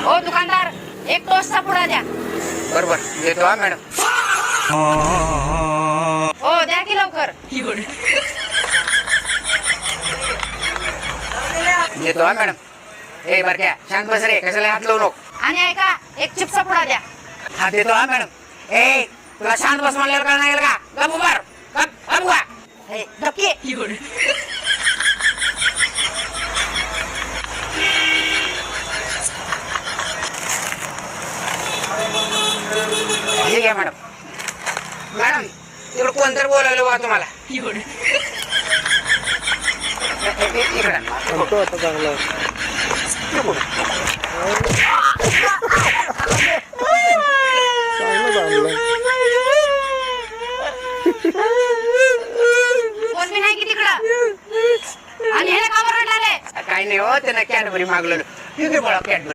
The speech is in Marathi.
हो दुकानदार, एक टोस्टचा पुडा द्या. बरोबर देतो हा मॅडम. हो द्या की लवकर. देतो हा मॅडम. ए बर क्या शांत बस रे, कशाला हात लावू नको. आणि ऐका, एक चिप्सचा पुडा द्या. हा देतो हा मॅडम. ए तुला शांत बस म्हणल्यावर कळणार नाही का? गप उभार, गप उभा. हे, धक्के. ठीक आहे मॅडम. मॅडम तिकडे कोणतरी बोलावलं बा तुम्हाला. इकडे फोटो आता चांगला कोण बी नाही की तिकडं. आणि ह्याला का बरं रडलाय? काही नाही हो, त्यानं कॅडबरी मागवलं. ठीक आहे बोला कॅडबरी.